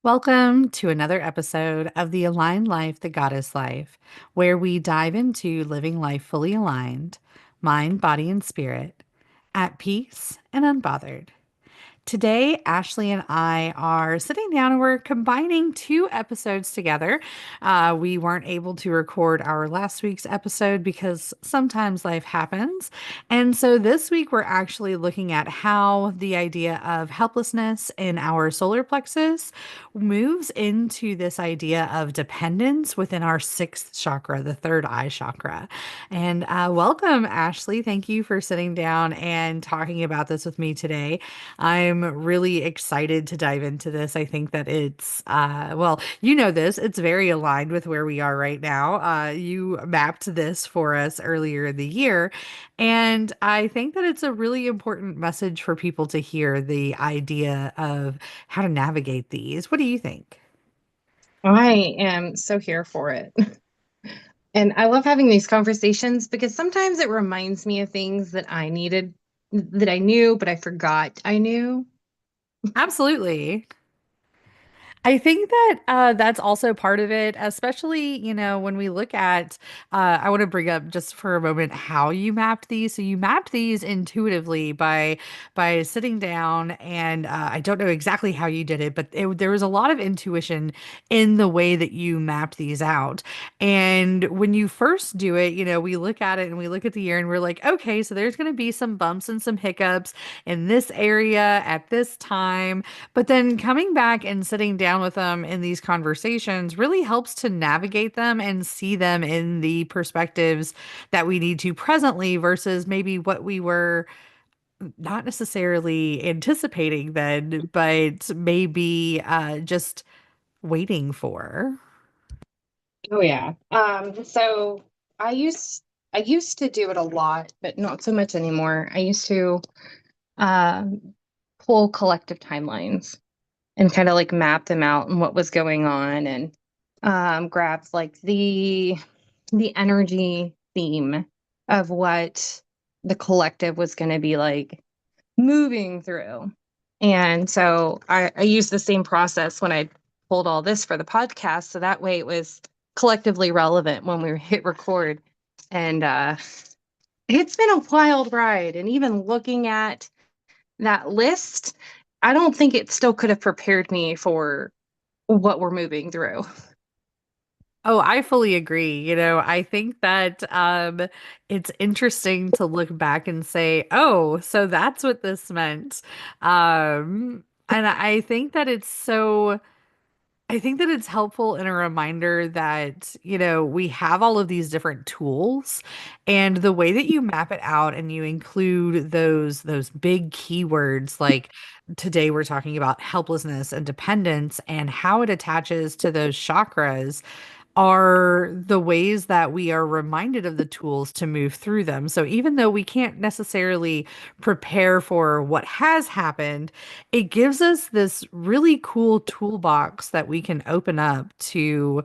Welcome to another episode of the Aligned Life, the Goddess Life, where we dive into living life fully aligned, mind, body, and spirit, at peace and unbothered. Today, Ashley and I are sitting down and we're combining two episodes together. We weren't able to record our last week's episode because sometimes life happens. And so this week, we're actually looking at how the idea of helplessness in our solar plexus moves into this idea of dependence within our sixth chakra, the third eye chakra. And welcome, Ashley. Thank you for sitting down and talking about this with me today. I'm really excited to dive into this. I think that well, you know this, it's very aligned with where we are right now. You mapped this for us earlier in the year, and I think that it's a really important message for people to hear the idea of how to navigate these. What do you think? I am so here for it. And I love having these conversations because sometimes it reminds me of things that I knew, but I forgot I knew. Absolutely. I think that that's also part of it, especially, when we look at, I want to bring up just for a moment how you mapped these. So you mapped these intuitively by sitting down, and I don't know exactly how you did it, but there was a lot of intuition in the way that you mapped these out. And when you first do it, we look at it and we look at the year and we're like, okay, so there's going to be some bumps and some hiccups in this area at this time. But then coming back and sitting down with them in these conversations really helps to navigate them and see them in the perspectives that we need to presently versus maybe what we were not necessarily anticipating then, but maybe just waiting for. Oh yeah. So I used to do it a lot, but not so much anymore. I used to um pull collective timelines and kind of like map them out and what was going on and grab like the energy theme of what the collective was going to be like moving through. And so I used the same process when I pulled all this for the podcast. So that way it was collectively relevant when we hit record. And it's been a wild ride. And even looking at that list, I don't think it still could have prepared me for what we're moving through. Oh, I fully agree. I think that it's interesting to look back and say, "Oh, so that's what this meant." And I think that I think that it's helpful in a reminder that, we have all of these different tools, and the way that you map it out and you include those big keywords, like today we're talking about helplessness and dependence and how it attaches to those chakras are the ways that we are reminded of the tools to move through them. So even though we can't necessarily prepare for what has happened, it gives us this really cool toolbox that we can open up to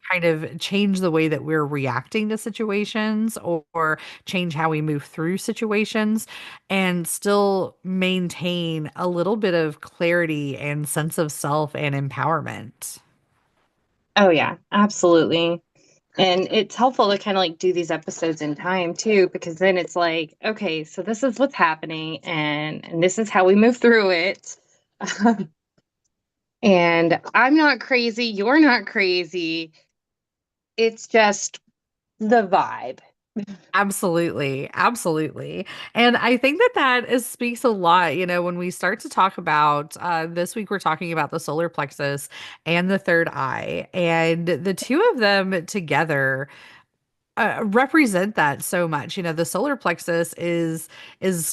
kind of change the way that we're reacting to situations or change how we move through situations and still maintain a little bit of clarity and sense of self and empowerment. Oh yeah, absolutely. And it's helpful to kind of like do these episodes in time too, because then it's like, okay, so this is what's happening and this is how we move through it. And I'm not crazy, you're not crazy. It's just the vibe. Absolutely. Absolutely. And I think that speaks a lot, when we start to talk about this week, we're talking about the solar plexus and the third eye, and the two of them together represent that so much. The solar plexus is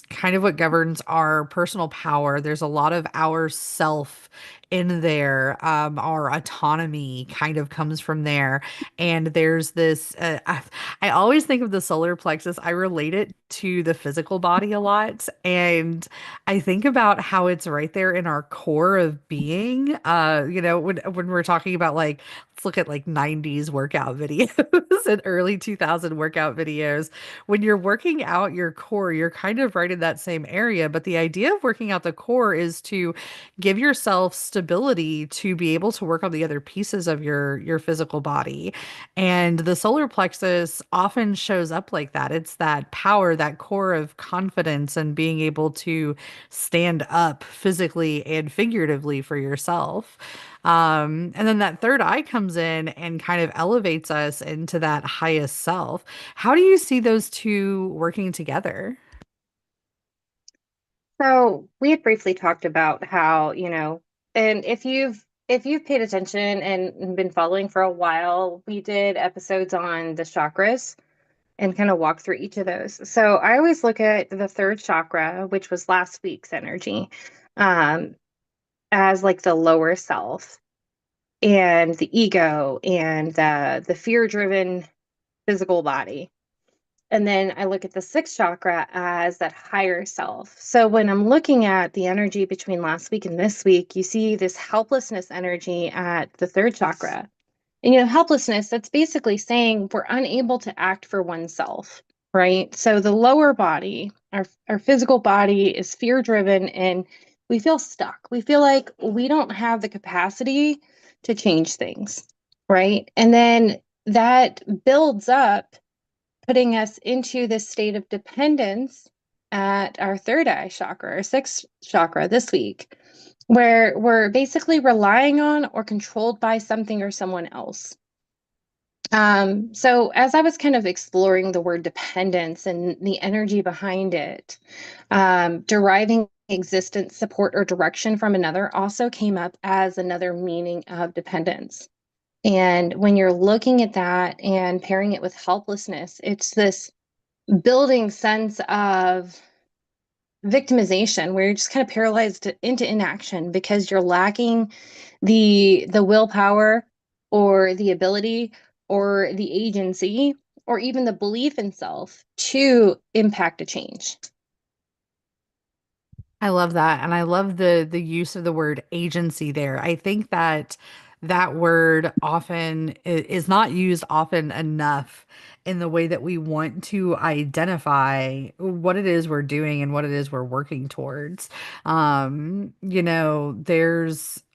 kind of what governs our personal power. There's a lot of our self in there. Our autonomy kind of comes from there. And there's this I always think of the solar plexus, I relate it to the physical body a lot. And I think about how it's right there in our core of being. When we're talking about, like, let's look at like 90s workout videos and early 2000 workout videos. When you're working out your core, you're kind of right in that same area. But the idea of working out the core is to give yourself stability ability to be able to work on the other pieces of your physical body. And the solar plexus often shows up like that. It's that power, that core of confidence and being able to stand up physically and figuratively for yourself. And then that third eye comes in and kind of elevates us into that highest self. How do you see those two working together? So we had briefly talked about how, and if you've paid attention and been following for a while, we did episodes on the chakras and kind of walk through each of those. So I always look at the third chakra, which was last week's energy, um, as like the lower self and the ego and the fear-driven physical body. And then I look at the sixth chakra as that higher self. So when I'm looking at the energy between last week and this week, you see this helplessness energy at the third chakra. And helplessness, that's basically saying we're unable to act for oneself, right? So the lower body, our physical body is fear driven and we feel stuck. We feel like we don't have the capacity to change things, right? And then that builds up, putting us into this state of dependence at our third eye chakra, our sixth chakra this week, where we're basically relying on or controlled by something or someone else. So as I was kind of exploring the word dependence and the energy behind it, deriving existence, support, or direction from another also came up as another meaning of dependence. And when you're looking at that and pairing it with helplessness, it's this building sense of victimization where you're just kind of paralyzed into inaction because you're lacking the willpower or the ability or the agency or even the belief in self to impact a change. I love that. And I love the use of the word agency there. I think that that word often is not used often enough in the way that we want to identify what it is we're doing and what it is we're working towards. There's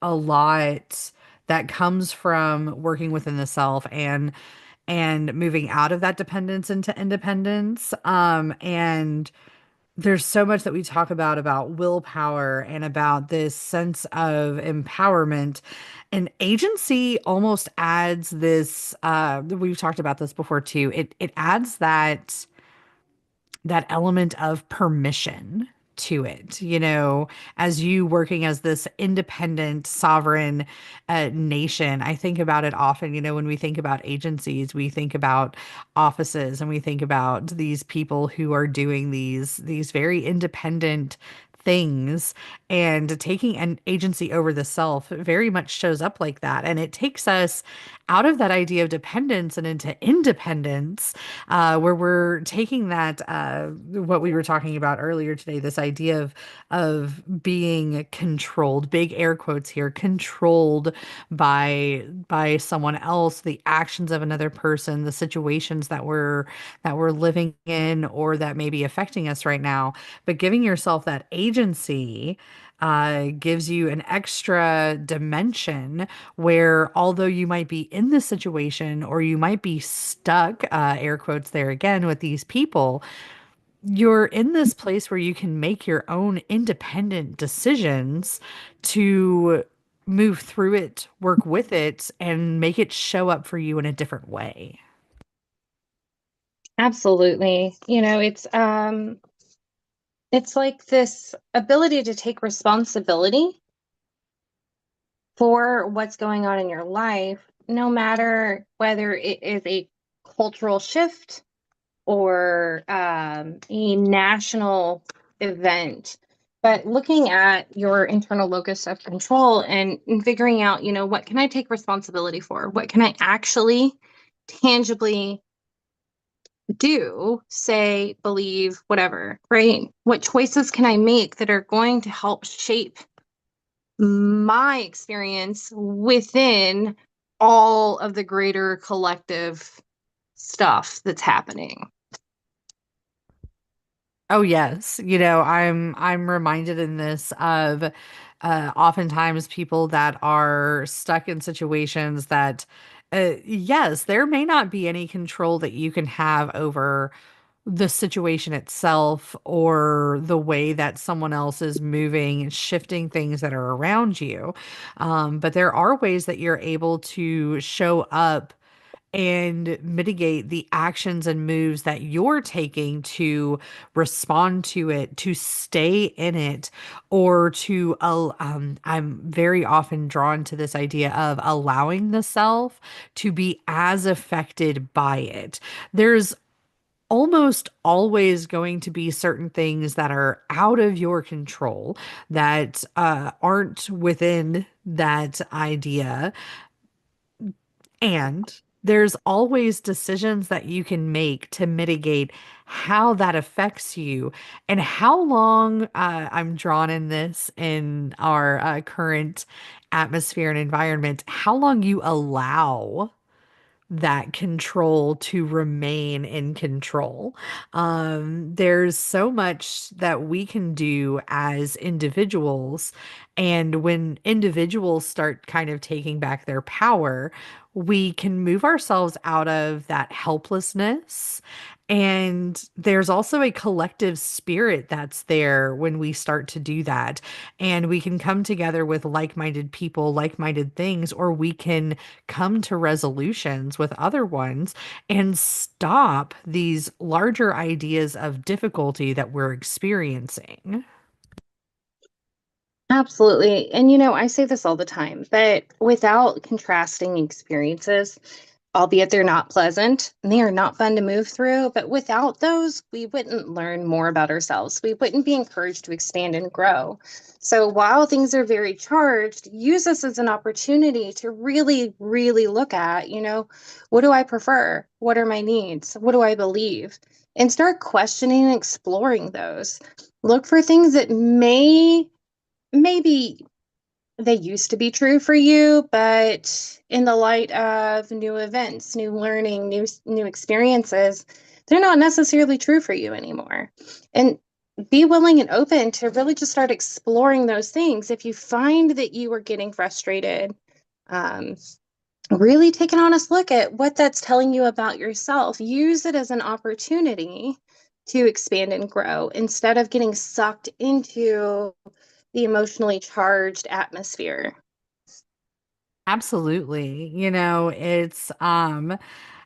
a lot that comes from working within the self and moving out of that dependence into independence. And there's so much that we talk about willpower and about this sense of empowerment, and agency almost adds this we've talked about this before too. It adds that element of permission to it, as you working as this independent, sovereign nation. I think about it often, when we think about agencies, we think about offices and we think about these people who are doing these very independent things, and taking an agency over the self very much shows up like that. And it takes us out of that idea of dependence and into independence, where we're taking that what we were talking about earlier today, this idea of being controlled, big air quotes here, controlled by someone else, the actions of another person, the situations that we're living in or that may be affecting us right now. But giving yourself that agency gives you an extra dimension where, although you might be in this situation or you might be stuck, air quotes there again, with these people, you're in this place where you can make your own independent decisions to move through it, work with it, and make it show up for you in a different way. Absolutely. It's like this ability to take responsibility for what's going on in your life, no matter whether it is a cultural shift or a national event. But looking at your internal locus of control and figuring out, what can I take responsibility for? What can I actually tangibly do, say, believe, whatever, right? What choices can I make that are going to help shape my experience within all of the greater collective stuff that's happening? Oh yes, I'm reminded in this of Oftentimes, people that are stuck in situations that, yes, there may not be any control that you can have over the situation itself or the way that someone else is moving and shifting things that are around you. But there are ways that you're able to show up and mitigate the actions and moves that you're taking to respond to it, to stay in it, or to, I'm very often drawn to this idea of allowing the self to be as affected by it. There's almost always going to be certain things that are out of your control that aren't within that idea. And there's always decisions that you can make to mitigate how that affects you and how long I'm drawn in this in our current atmosphere and environment, how long you allow that control to remain in control. There's so much that we can do as individuals. And when individuals start kind of taking back their power, we can move ourselves out of that helplessness. And there's also a collective spirit that's there when we start to do that. And we can come together with like minded people, like minded things, or we can come to resolutions with other ones and stop these larger ideas of difficulty that we're experiencing. Absolutely. And I say this all the time, but without contrasting experiences, albeit they're not pleasant and they are not fun to move through, but without those, we wouldn't learn more about ourselves. We wouldn't be encouraged to expand and grow. So while things are very charged, use this as an opportunity to really, really look at, what do I prefer? What are my needs? What do I believe? And start questioning and exploring those. Look for things that maybe they used to be true for you, but in the light of new events, new learning, new experiences, they're not necessarily true for you anymore. And be willing and open to really just start exploring those things. If you find that you are getting frustrated, um, really take an honest look at what that's telling you about yourself. Use it as an opportunity to expand and grow instead of getting sucked into the emotionally charged atmosphere. Absolutely.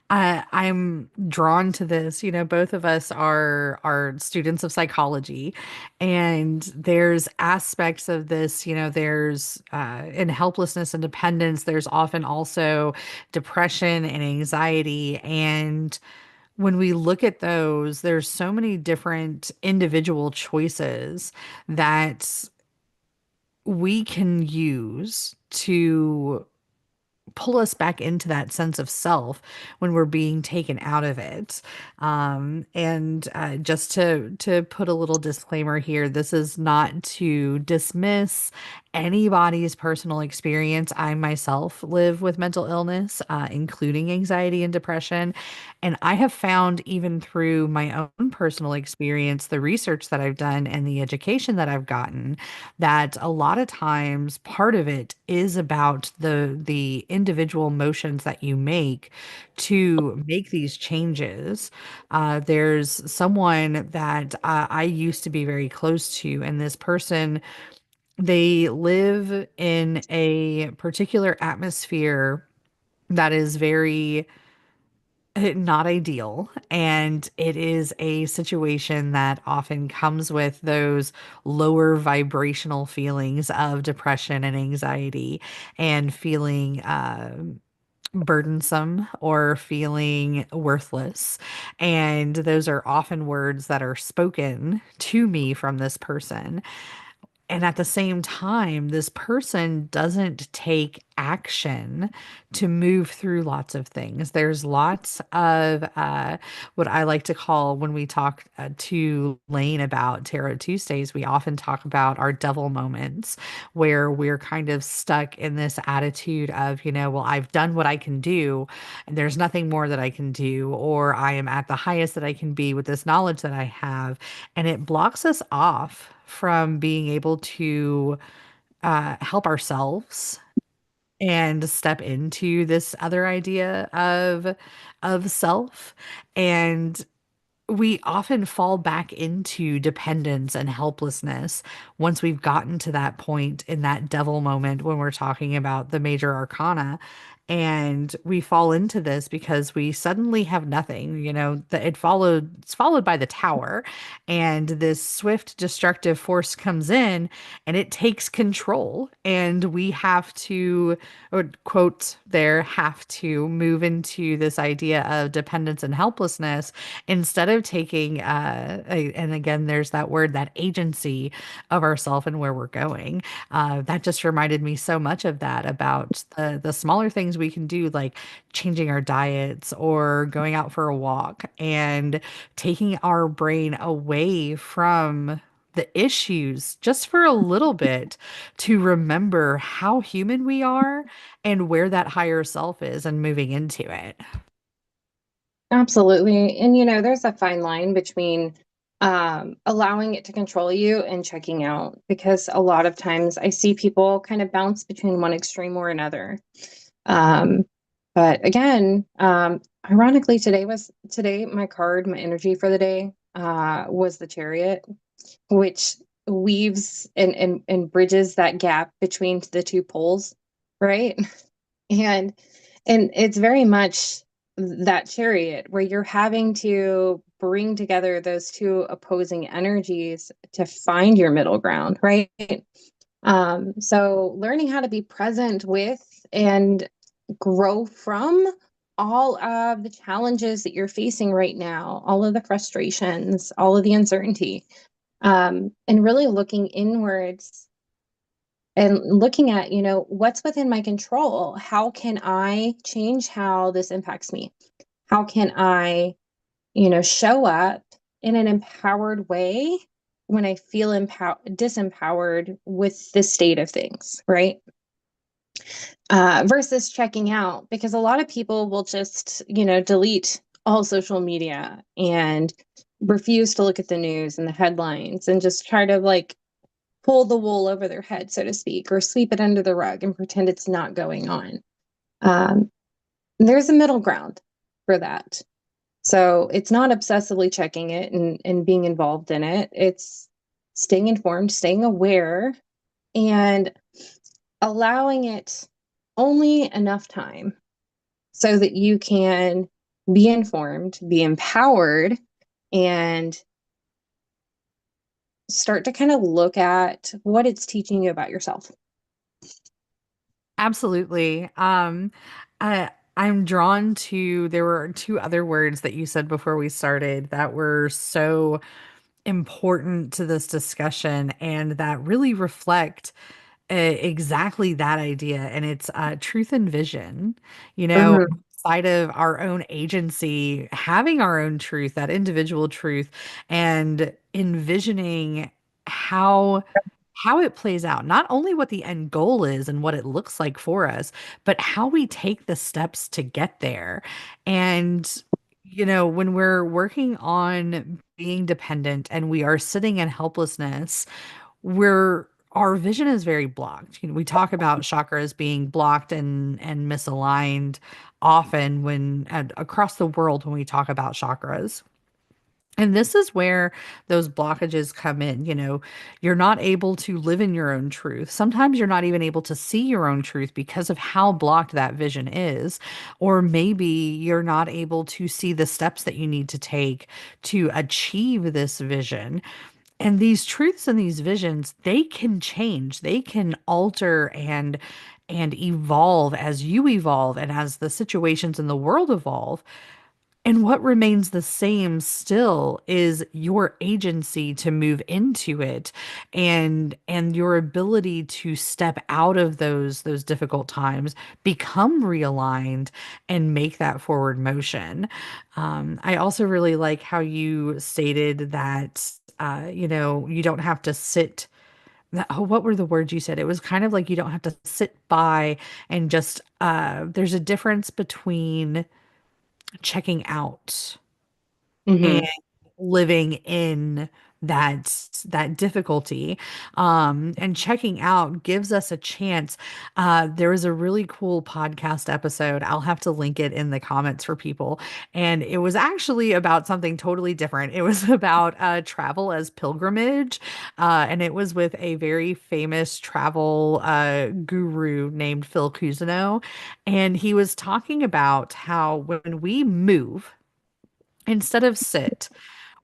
I'm drawn to this. Both of us are students of psychology, and there's aspects of this, there's in helplessness and dependence, there's often also depression and anxiety. And when we look at those, there's so many different individual choices that we can use to pull us back into that sense of self when we're being taken out of it. And just to put a little disclaimer here, this is not to dismiss anybody's personal experience. I myself live with mental illness, including anxiety and depression. And I have found, even through my own personal experience, the research that I've done and the education that I've gotten, that a lot of times part of it is about the individual motions that you make to make these changes. There's someone that I used to be very close to, and this person, they live in a particular atmosphere that is very not ideal. And it is a situation that often comes with those lower vibrational feelings of depression and anxiety and feeling burdensome or feeling worthless. And those are often words that are spoken to me from this person. And at the same time, this person doesn't take action to move through lots of things. There's lots of what I like to call, when we talk to Lane about Tarot Tuesdays, we often talk about our devil moments where we're kind of stuck in this attitude of, well, I've done what I can do and there's nothing more that I can do, or I am at the highest that I can be with this knowledge that I have. And it blocks us off from being able to help ourselves and step into this other idea of self. And we often fall back into dependence and helplessness once we've gotten to that point in that devil moment when we're talking about the major arcana. And we fall into this because we suddenly have nothing, it's followed by the tower, and this swift destructive force comes in and it takes control. And we have to, or quote there, have to move into this idea of dependence and helplessness instead of taking and again there's that word, that agency of ourself and where we're going. That just reminded me so much of that, about the smaller things we can do, like changing our diets or going out for a walk and taking our brain away from the issues just for a little bit, to remember how human we are and where that higher self is and moving into it. Absolutely. And there's a fine line between allowing it to control you and checking out, because a lot of times I see people kind of bounce between one extreme or another. Um, but again, ironically, today my energy for the day was the Chariot, which weaves and bridges that gap between the two poles, right? And it's very much that Chariot where you're having to bring together those two opposing energies to find your middle ground, right? So learning how to be present with and grow from all of the challenges that you're facing right now, all of the frustrations, all of the uncertainty, and really looking inwards and looking at, what's within my control. How can I change how this impacts me? How can I, show up in an empowered way when I feel disempowered with this state of things, right? Versus checking out, because a lot of people will just, delete all social media and refuse to look at the news and the headlines and just try to like pull the wool over their head, so to speak, or sweep it under the rug and pretend it's not going on. Um, there's a middle ground for that. So it's not obsessively checking it and being involved in it. It's staying informed, staying aware, and allowing it only enough time so that you can be informed, be empowered, and start to kind of look at what it's teaching you about yourself. Absolutely. I'm drawn to, there were two other words that you said before we started that were so important to this discussion and that really reflect exactly that idea. And it's truth and vision. Mhm. Outside of our own agency, having our own truth, that individual truth, and envisioning how it plays out, not only what the end goal is and what it looks like for us, but how we take the steps to get there. And when we're working on being dependent and we are sitting in helplessness, we're our vision is very blocked. We talk about chakras being blocked and misaligned often across the world when we talk about chakras. And this is where those blockages come in. You're not able to live in your own truth. Sometimes you're not even able to see your own truth because of how blocked that vision is. Or maybe you're not able to see the steps that you need to take to achieve this vision. And these truths and these visions, they can change, they can alter and evolve as you evolve and as the situations in the world evolve. And what remains the same still is your agency to move into it, and your ability to step out of those difficult times, become realigned and make that forward motion. I also really like how you stated that you don't have to sit. What were the words you said? It was kind of like you don't have to sit by and just there's a difference between checking out and Mhm. living in that difficulty. And checking out gives us a chance. There was a really cool podcast episode. I'll have to link it in the comments for people. And it was actually about something totally different. It was about travel as pilgrimage. And it was with a very famous travel guru named Phil Cousineau. And he was talking about how when we move, instead of sit,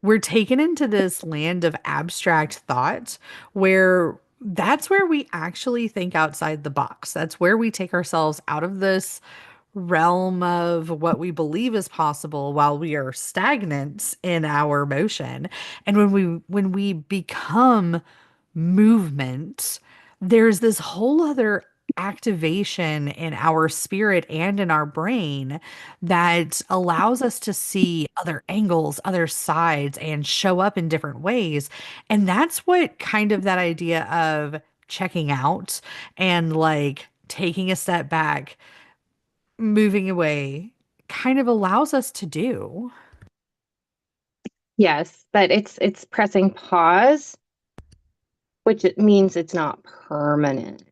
we're taken into this land of abstract thought where that's where we actually think outside the box. That's where we take ourselves out of this realm of what we believe is possible while we are stagnant in our motion. And when we become movement, there's this whole other activation in our spirit and in our brain that allows us to see other angles, other sides, and show up in different ways. And that's what kind of that idea of checking out and like taking a step back, moving away, kind of allows us to do. Yes, but it's pressing pause, which it means it's not permanent.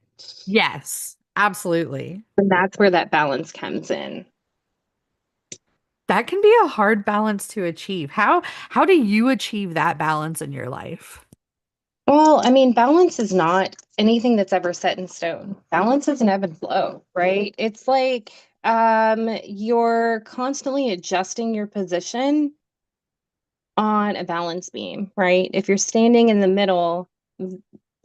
Yes, absolutely. And that's where that balance comes in. That can be a hard balance to achieve. How do you achieve that balance in your life? Well, I mean, balance is not anything that's ever set in stone. Balance is an ebb and flow, right? It's like you're constantly adjusting your position on a balance beam, right? If you're standing in the middle,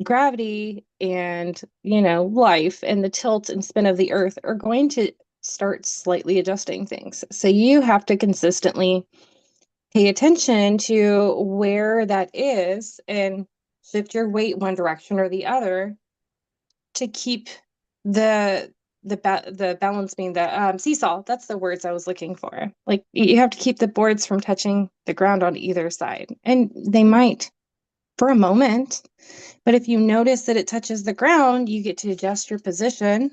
gravity and, life and the tilt and spin of the earth are going to start slightly adjusting things. So you have to consistently pay attention to where that is and shift your weight one direction or the other to keep the the balance being the seesaw. That's the words I was looking for. Like you have to keep the boards from touching the ground on either side, and they might for a moment. But if you notice that it touches the ground, you get to adjust your position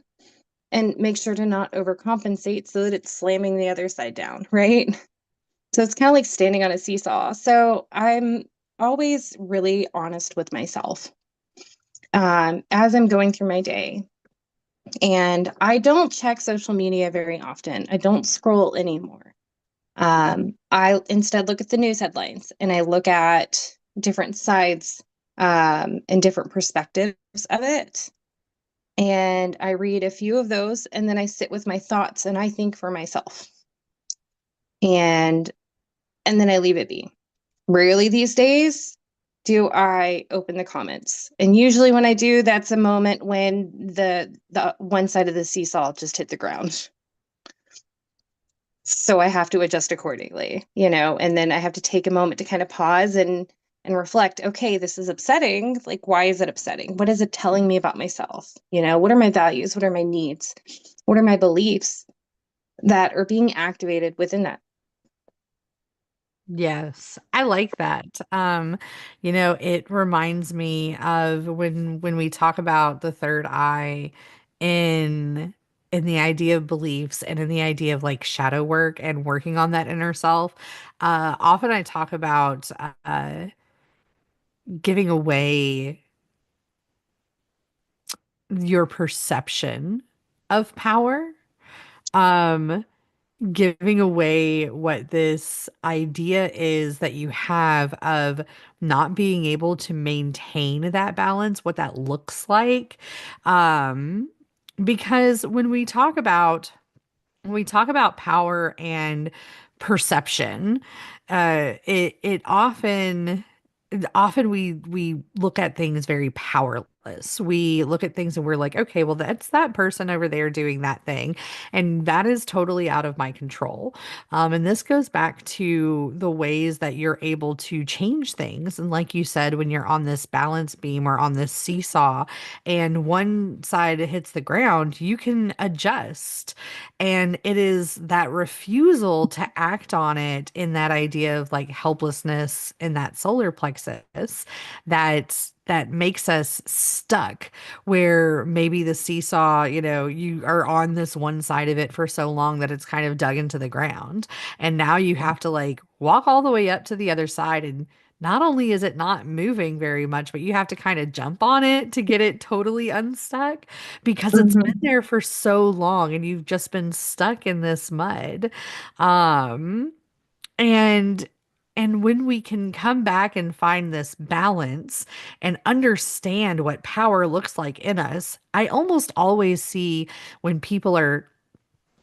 and make sure to not overcompensate so that it's slamming the other side down, right? So it's kind of like standing on a seesaw. So I'm always really honest with myself as I'm going through my day. And I don't check social media very often. I don't scroll anymore. I instead look at the news headlines and I look at different sides and different perspectives of it. And I read a few of those and then I sit with my thoughts and I think for myself. And and then I leave it be. Rarely these days do I open the comments. And usually when I do, that's a moment when the one side of the seesaw just hit the ground. So I have to adjust accordingly, and then I have to take a moment to kind of pause and reflect, okay, this is upsetting. Like, why is it upsetting? What is it telling me about myself? What are my values? What are my needs? What are my beliefs that are being activated within that? Yes, I like that. It reminds me of when we talk about the third eye in in the idea of beliefs and in the idea of like shadow work and working on that inner self. Often I talk about giving away your perception of power. Um, Giving away what this idea is that you have of not being able to maintain that balance, what that looks like. Um, because when we talk about power and perception, it often we look at things very powerless. We look at things and we're like, okay, well, that's that person over there doing that thing, and that is totally out of my control. And this goes back to the ways that you're able to change things. And like you said, when you're on this balance beam or on this seesaw, and one side hits the ground, you can adjust. And it is that refusal to act on it in that idea of like helplessness in that solar plexus that makes us stuck, where maybe the seesaw, you are on this one side of it for so long that it's kind of dug into the ground. And now you have to like walk all the way up to the other side and not only is it not moving very much, but you have to kind of jump on it to get it totally unstuck because it's been Mhm. there for so long and you've just been stuck in this mud. Um, and and when we can come back and find this balance and understand what power looks like in us, I almost always see when people are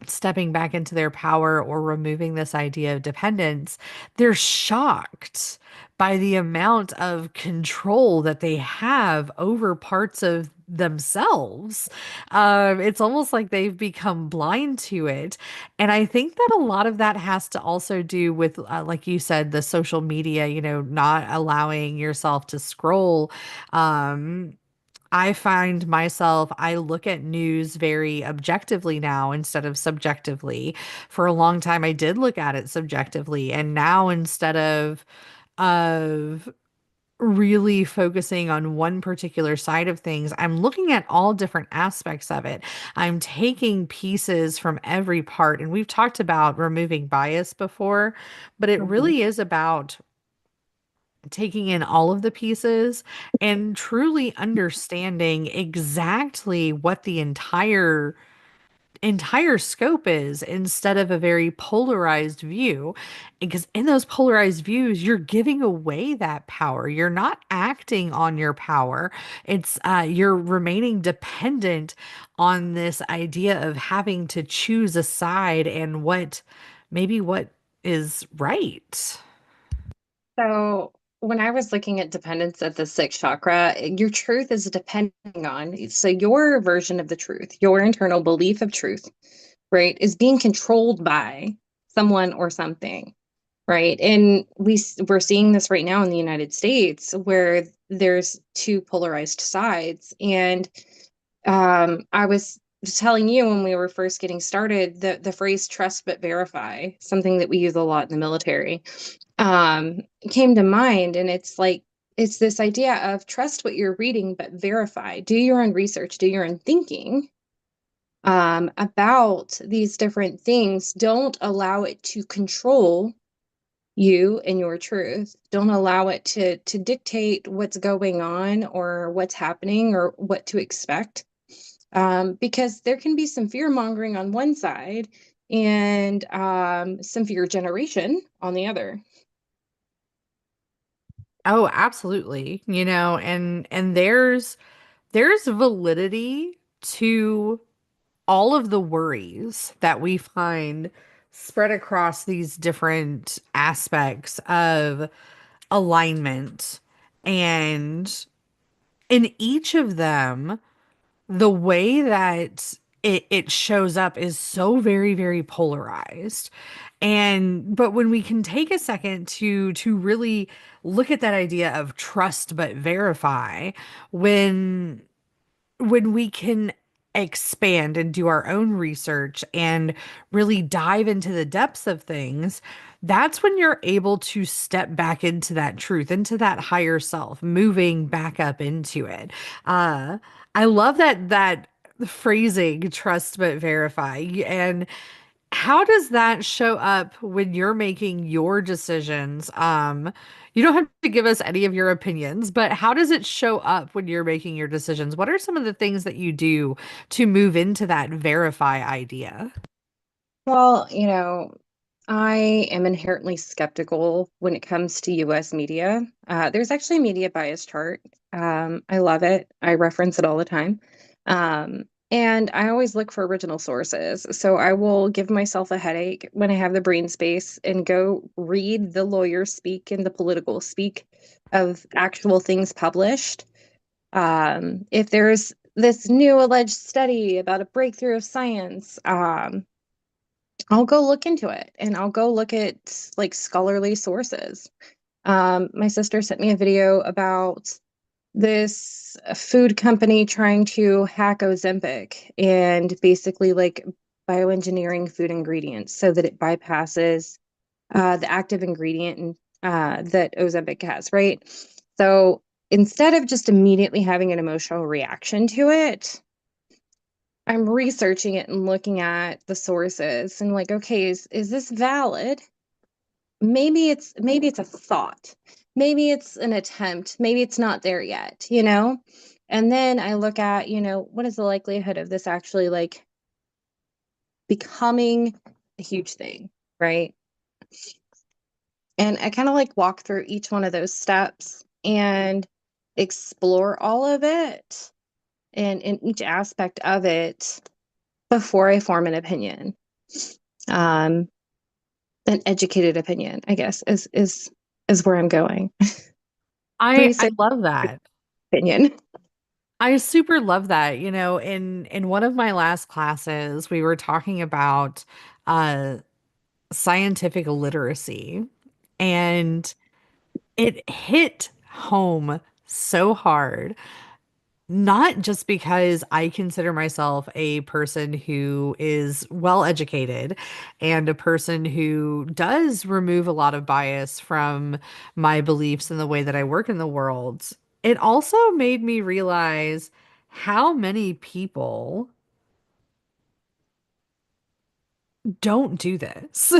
stepping back into their power or removing this idea of dependence, they're shocked by the amount of control that they have over parts of themselves. It's almost like they've become blind to it. And I think that a lot of that has to also do with, like you said, the social media, not allowing yourself to scroll. I find myself, I look at news very objectively now instead of subjectively. For a long time, I did look at it subjectively. And now instead of really focusing on one particular side of things, I'm looking at all different aspects of it. I'm taking pieces from every part. And we've talked about removing bias before, but it Mhm. really is about taking in all of the pieces and truly understanding exactly what the entire scope is instead of a very polarized view, because in those polarized views you're giving away that power. You're not acting on your power. It's you're remaining dependent on this idea of having to choose a side and what is right. So when I was looking at dependence at the sixth chakra, your truth is depending on, so your version of the truth, your internal belief of truth, right, is being controlled by someone or something, right? And we're seeing this right now in the United States where there's two polarized sides. And I was telling you when we were first getting started that the phrase trust but verify, something that we use a lot in the military, came to mind. And it's like, it's this idea of trust what you're reading, but verify, do your own research, do your own thinking about these different things. Don't allow it to control you and your truth. Don't allow it to dictate what's going on or what's happening or what to expect. Because there can be some fear mongering on one side and some fear generation on the other. Oh, absolutely. And there's validity to all of the worries that we find spread across these different aspects of alignment. And in each of them, the way that it shows up is so very, very polarized. But when we can take a second to really look at that idea of trust but verify, when when we can expand and do our own research and really dive into the depths of things, that's when you're able to step back into that truth, into that higher self, moving back up into it. Uh, I love that phrasing, trust but verify. And how does that show up when you're making your decisions? You don't have to give us any of your opinions, but how does it show up when you're making your decisions? What are some of the things that you do to move into that verify idea? Well, I am inherently skeptical when it comes to US media. There's actually a media bias chart. I love it. I reference it all the time. And I always look for original sources. So I will give myself a headache when I have the brain space and go read the lawyers speak and the political speak of actual things published. If there's this new alleged study about a breakthrough of science, I'll go look into it and I'll go look at like scholarly sources. My sister sent me a video about this food company trying to hack Ozempic and basically like bioengineering food ingredients so that it bypasses the active ingredient that Ozempic has, right? So instead of just immediately having an emotional reaction to it, I'm researching it and looking at the sources and like, okay, is this valid? Maybe it's a thought. maybe it's an attempt, maybe it's not there yet, you know? And then I look at, what is the likelihood of this actually like becoming a huge thing, right? And I kind of like walk through each one of those steps and explore all of it and in each aspect of it before I form an opinion. Um, an educated opinion, I guess, is where I'm going. What do you I say? love that. Opinion. I super love that. In one of my last classes, we were talking about uh scientific literacy, and it hit home so hard. Not just because I consider myself a person who is well educated and a person who does remove a lot of bias from my beliefs and the way that I work in the world. It also made me realize how many people don't do this.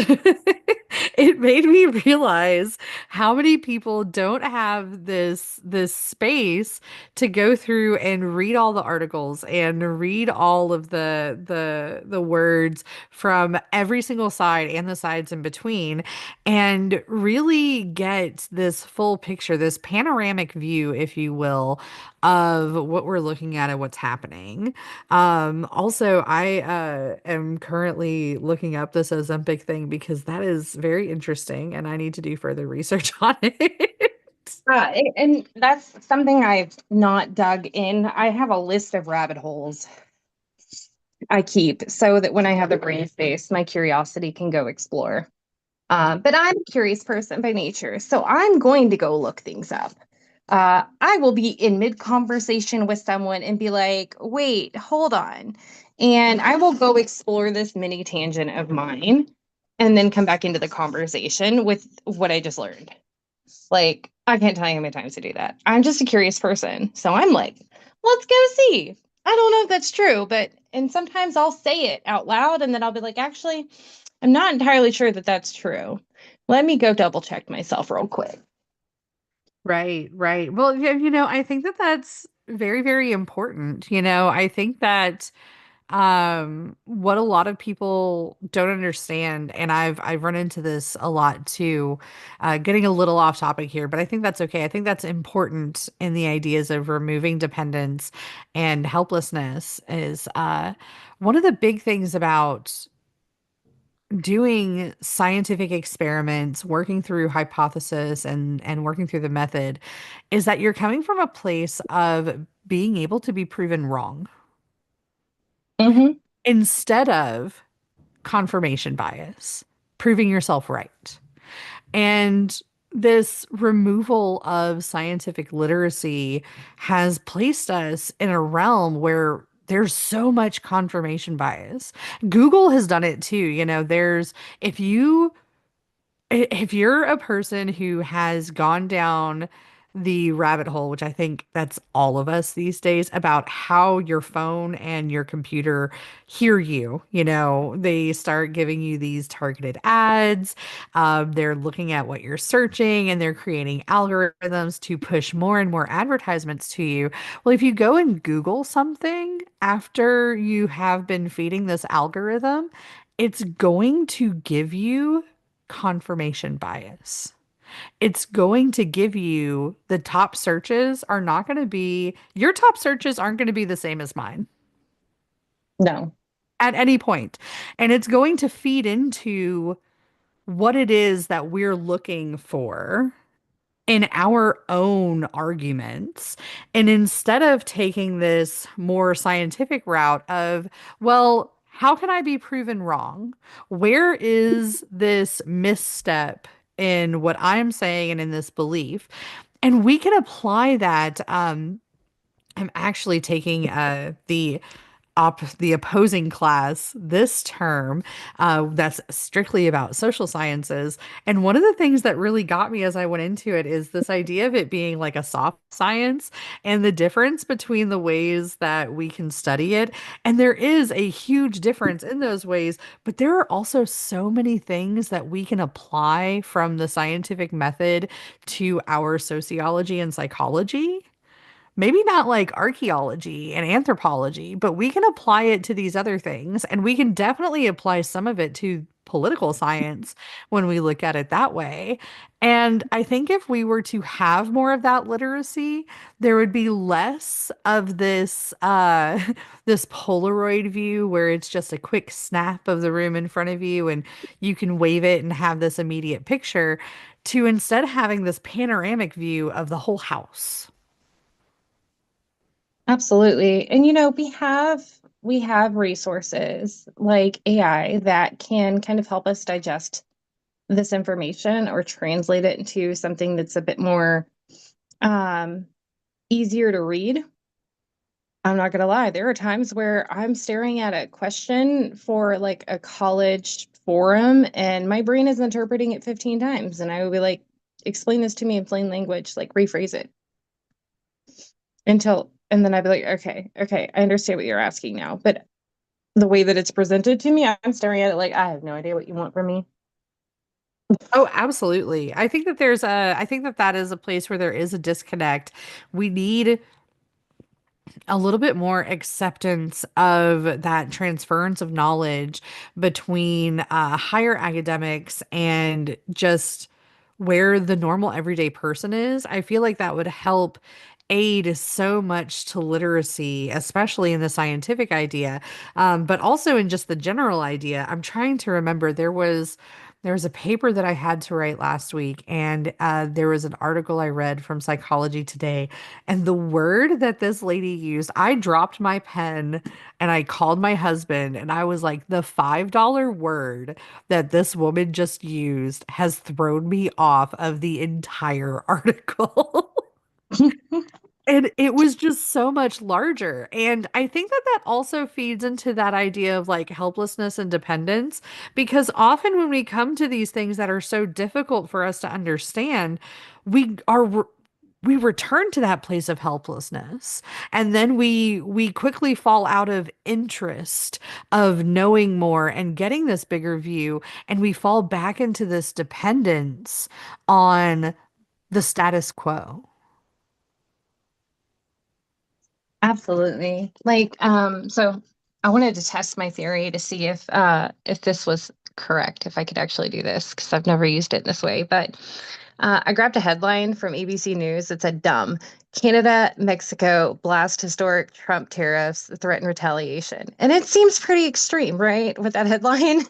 It made me realize how many people don't have this space to go through and read all the articles and read all of the words from every single side and the sides in between and really get this full picture, this panoramic view, if you will, of what we're looking at and what's happening. Also, I am currently looking up this Ozempic thing because that is very interesting and I need to do further research on it. And that's something I've not dug in. I have a list of rabbit holes I keep so that when I have the brain space, my curiosity can go explore. But I'm a curious person by nature, so I'm going to go look things up. I will be in mid conversation with someone and be like, wait, hold on. And I will go explore this mini tangent of mine and then come back into the conversation with what I just learned. Like, I can't tell you how many times I do that. I'm just a curious person. So I'm like, let's go see. I don't know if that's true, and sometimes I'll say it out loud and then I'll be like, actually, I'm not entirely sure that that's true. Let me go double check myself real quick. Right, right. Well, yeah, I think that that's very, very important. I think that what a lot of people don't understand, and I've run into this a lot too, getting a little off topic here, but I think that's okay. I think that's important in the ideas of removing dependence and helplessness is one of the big things about doing scientific experiments, working through hypothesis and working through the method is that you're coming from a place of being able to be proven wrong Mm-hmm. instead of confirmation bias, proving yourself right. And this removal of scientific literacy has placed us in a realm where there's so much confirmation bias. Google has done it too. If you if you're a person who has gone down the rabbit hole, which I think that's all of us these days, about how your phone and your computer hear you, they start giving you these targeted ads. They're looking at what you're searching and they're creating algorithms to push more and more advertisements to you. Well, if you go and Google something after you have been feeding this algorithm, it's going to give you confirmation bias. It's going to give you the top searches are not going to be, your top searches aren't going to be the same as mine No. at any point. And it's going to feed into what it is that we're looking for in our own arguments. And instead of taking this more scientific route of, well, how can I be proven wrong? Where is this misstep in what I'm saying and in this belief? And we can apply that. I'm actually taking the the opposing class this term that's strictly about social sciences. And one of the things that really got me as I went into it is this idea of it being like a soft science and the difference between the ways that we can study it. And there is a huge difference in those ways, but there are also so many things that we can apply from the scientific method to our sociology and psychology. Maybe not like archaeology and anthropology, but we can apply it to these other things. And we can definitely apply some of it to political science when we look at it that way. And I think if we were to have more of that literacy, there would be less of this this Polaroid view where it's just a quick snap of the room in front of you and you can wave it and have this immediate picture to instead having this panoramic view of the whole house. Absolutely. And we have resources like AI that can kind of help us digest this information or translate it into something that's a bit more um, easier to read. I'm not gonna lie, there are times where I'm staring at a question for like a college forum and my brain is interpreting it 15 times. And I would be like, explain this to me in plain language, like rephrase it and then I'd be like, okay, I understand what you're asking now. But the way that it's presented to me, I'm staring at it like, I have no idea what you want from me. Oh, absolutely. I think that that is a place where there is a disconnect. We need a little bit more acceptance of that transference of knowledge between higher academics and just where the normal everyday person is. I feel like that would help aid so much to literacy, especially in the scientific idea, but also in just the general idea. I'm trying to remember there was a paper that I had to write last week, and there was an article I read from Psychology Today, and the word that this lady used, I dropped my pen and I called my husband and I was like, the $5 word that this woman just used has thrown me off of the entire article. And it was just so much larger. And I think that that also feeds into that idea of like helplessness and dependence, because often when we come to these things that are so difficult for us to understand, we are we return to that place of helplessness. And then we quickly fall out of interest of knowing more and getting this bigger view, and we fall back into this dependence on the status quo. Absolutely. So I wanted to test my theory to see if this was correct, if I could actually do this, because I've never used it this way. But I grabbed a headline from ABC News that said, "Dumb. Canada, Mexico blast historic Trump tariffs, threaten retaliation." And it seems pretty extreme, right? With that headline.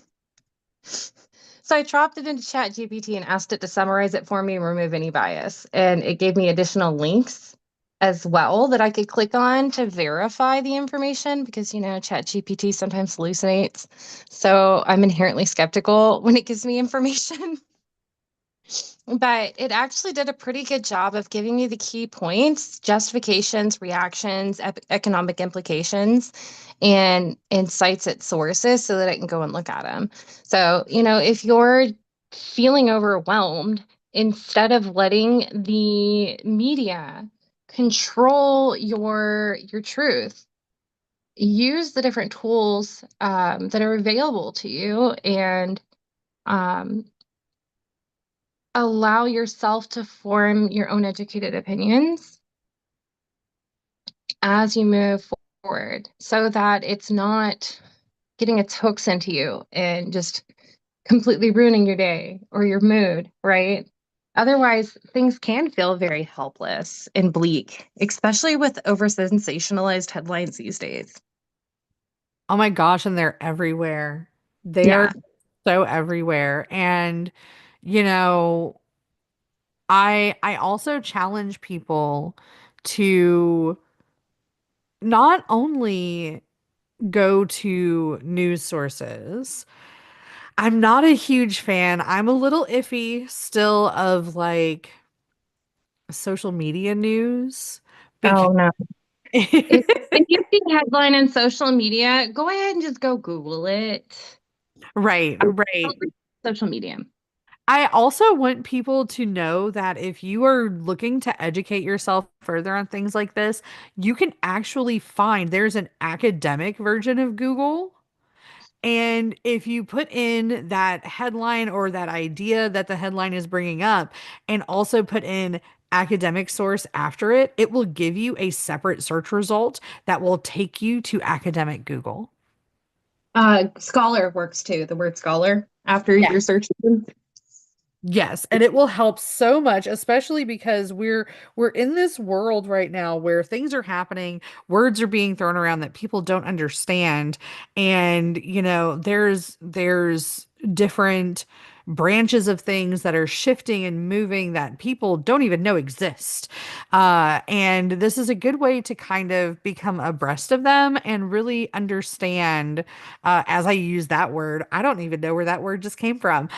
So I dropped it into ChatGPT and asked it to summarize it for me and remove any bias. And it gave me additional links as well that I could click on to verify the information because, ChatGPT sometimes hallucinates. So I'm inherently skeptical when it gives me information. But it actually did a pretty good job of giving me the key points, justifications, reactions, economic implications, and cites its sources so that I can go and look at them. So, if you're feeling overwhelmed, instead of letting the media control your truth, use the different tools that are available to you and um, allow yourself to form your own educated opinions as you move forward so that it's not getting its hooks into you and just completely ruining your day or your mood, right? Otherwise, things can feel very helpless and bleak, especially with over sensationalized headlines these days. Oh my gosh, and they're everywhere. They are Yeah, so everywhere. And you know, I also challenge people to not only go to news sources. I'm not a huge fan. I'm a little iffy still of like social media news because oh no. If you see a headline on social media, go ahead and just go Google it. Right, Don't right. read social media. I also want people to know that if you are looking to educate yourself further on things like this, you can actually find there's an academic version of Google. And if you put in that headline or that idea that the headline is bringing up and also put in academic source after it, it will give you a separate search result that will take you to academic Google. Scholar works too, the word scholar after your search. Yes, and it will help so much, especially because we're in this world right now where things are happening, words are being thrown around that people don't understand, and there's different branches of things that are shifting and moving that people don't even know exist. And this is a good way to kind of become abreast of them and really understand, as I use that word, I don't even know where that word just came from.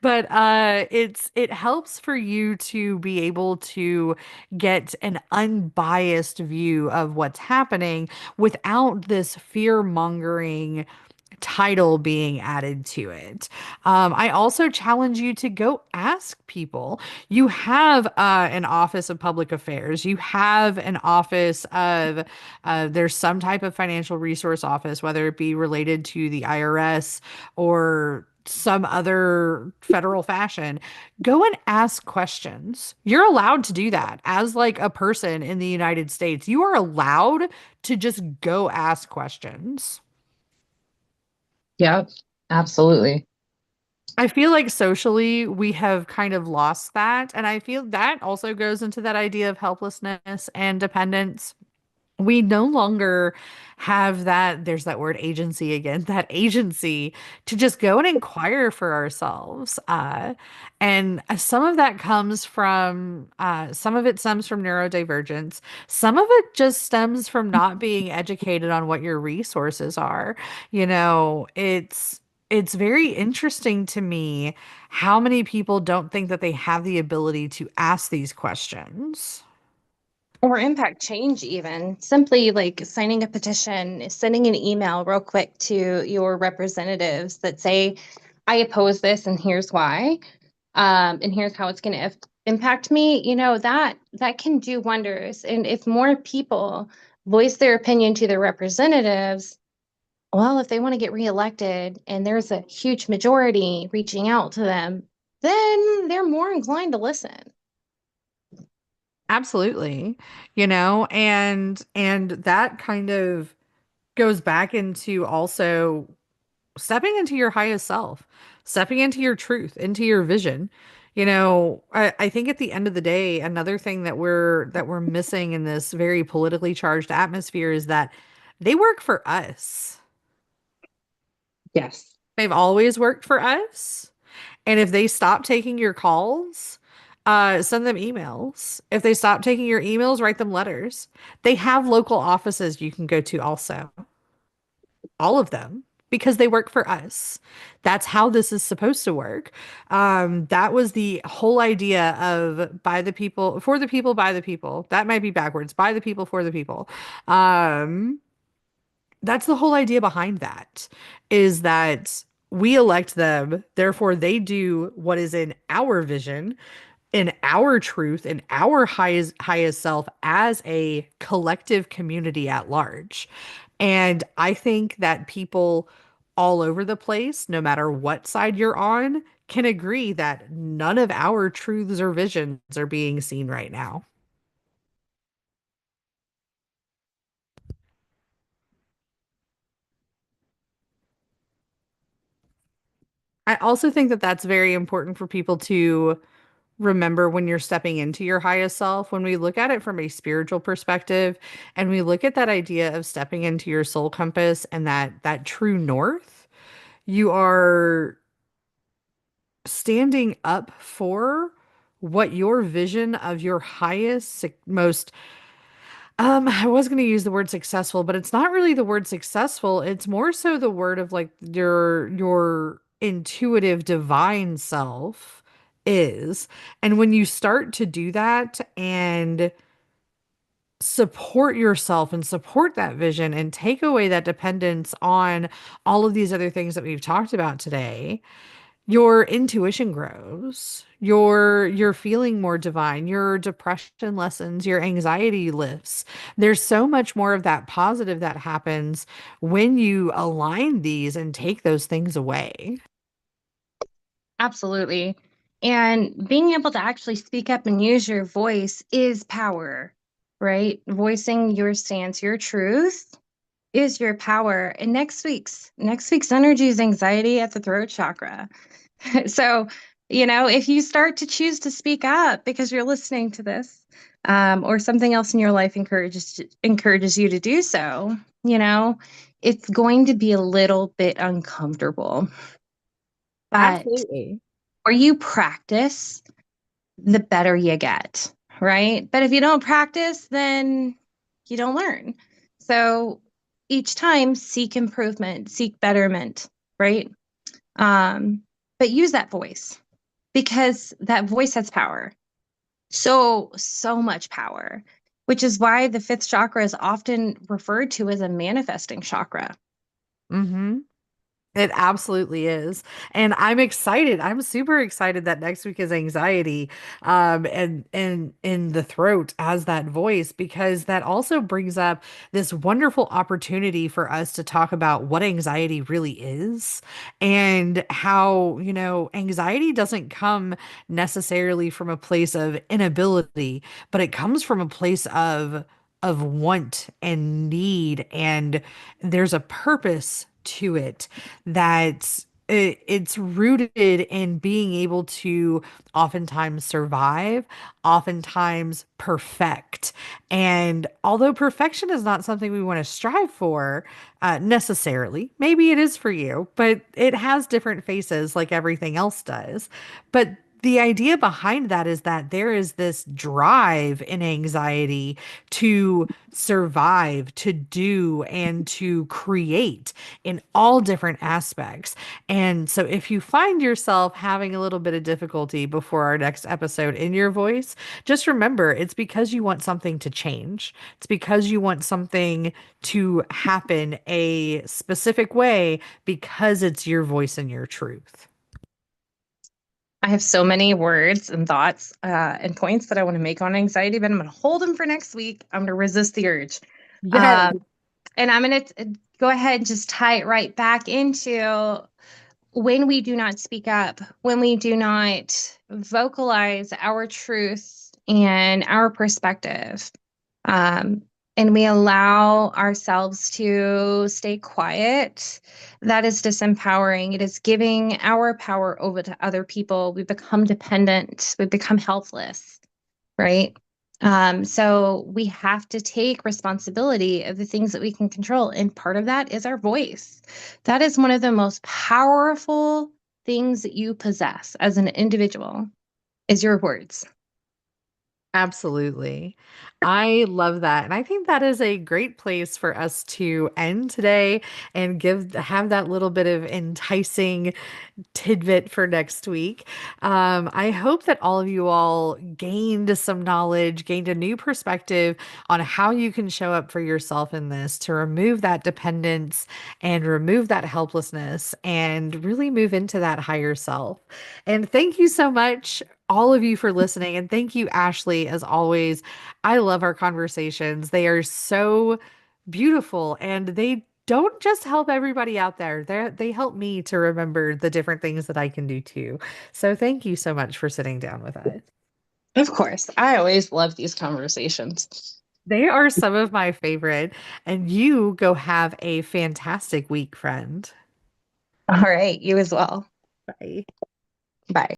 But it helps for you to be able to get an unbiased view of what's happening without this fear-mongering title being added to it. I also challenge you to go ask people. You have an office of public affairs. You have an office of there's some type of financial resource office, whether it be related to the IRS or some other federal fashion. Go and ask questions. You're allowed to do that as like a person in the United States. You are allowed to just go ask questions. Yep, absolutely. I feel like socially we have kind of lost that. And I feel that also goes into that idea of helplessness and dependence. We no longer have that, there's that word agency again, that agency to just go and inquire for ourselves. And some of that comes from, some of it stems from neurodivergence. Some of it just stems from not being educated on what your resources are. It's very interesting to me how many people don't think that they have the ability to ask these questions. Or impact change, even simply like signing a petition, sending an email real quick to your representatives that say, I oppose this and here's why. And here's how it's going to impact me. That can do wonders. And if more people voice their opinion to their representatives, well, if they want to get reelected and there's a huge majority reaching out to them, then they're more inclined to listen. Absolutely. And that kind of goes back into also stepping into your highest self, stepping into your truth, into your vision. I think at the end of the day, another thing that we're missing in this very politically charged atmosphere is that they work for us. Yes. They've always worked for us. And if they stop taking your calls, send them emails. If they stop taking your emails, write them letters. They have local offices you can go to also, all of them, because they work for us. That's how this is supposed to work. That was the whole idea of by the people, for the people, by the people. That might be backwards. By the people, for the people. Um, that's the whole idea behind that, is that we elect them, therefore they do what is in our vision, in our truth, in our highest self as a collective community at large. And I think that people all over the place, no matter what side you're on, can agree that none of our truths or visions are being seen right now. I also think that that's very important for people to remember when you're stepping into your highest self. When we look at it from a spiritual perspective and we look at that idea of stepping into your soul compass and that true north, you are standing up for what your vision of your highest, most I was going to use the word successful, but it's not really the word successful. It's more so the word of like your intuitive divine self is. And when you start to do that and support yourself and support that vision and take away that dependence on all of these other things that we've talked about today, your intuition grows. You're feeling more divine. Your depression lessens, your anxiety lifts. There's so much more of that positive that happens when you align these and take those things away. Absolutely. And being able to actually speak up and use your voice is power, right? Voicing your stance, your truth is your power. And next week's energy is anxiety at the throat chakra. So, if you start to choose to speak up because you're listening to this, or something else in your life encourages you to do so, you know, it's going to be a little bit uncomfortable. But Absolutely. or you practice, the better you get, right? But if you don't practice, then you don't learn. So each time seek improvement, seek betterment, right? Um, but use that voice because that voice has power. So much power, which is why the fifth chakra is often referred to as a manifesting chakra. Mm-hmm. It absolutely is. And I'm excited. I'm super excited that next week is anxiety, and in the throat as that voice, because that also brings up this wonderful opportunity for us to talk about what anxiety really is and how, anxiety doesn't come necessarily from a place of inability, but it comes from a place of want and need, and there's a purpose to it that it's rooted in being able to oftentimes survive, oftentimes perfect. And although perfection is not something we want to strive for necessarily, maybe it is for you, but it has different faces like everything else does. But the idea behind that is that there is this drive in anxiety to survive, to do, and to create in all different aspects. And so if you find yourself having a little bit of difficulty before our next episode in your voice, just remember it's because you want something to change. It's because you want something to happen a specific way because it's your voice and your truth. I have so many words and thoughts and points that I want to make on anxiety, but I'm going to hold them for next week. I'm going to resist the urge. Yes. Um, and I'm going to go ahead and just tie it right back into when we do not speak up, when we do not vocalize our truth and our perspective, um, and we allow ourselves to stay quiet, that is disempowering. It is giving our power over to other people. We become dependent, we become helpless, right? So we have to take responsibility of the things that we can control. And part of that is our voice. That is one of the most powerful things that you possess as an individual is your words. Absolutely. I love that. And I think that is a great place for us to end today and have that little bit of enticing tidbit for next week. I hope that all of you all gained some knowledge, gained a new perspective on how you can show up for yourself in this to remove that dependence and remove that helplessness and really move into that higher self. And thank you so much, all of you, for listening. And thank you, Ashley, as always. I love our conversations. They are so beautiful and they don't just help everybody out there. They help me to remember the different things that I can do too. So thank you so much for sitting down with us. Of course, I always love these conversations. They are some of my favorite. And you go have a fantastic week, friend. All right, you as well. Bye. Bye.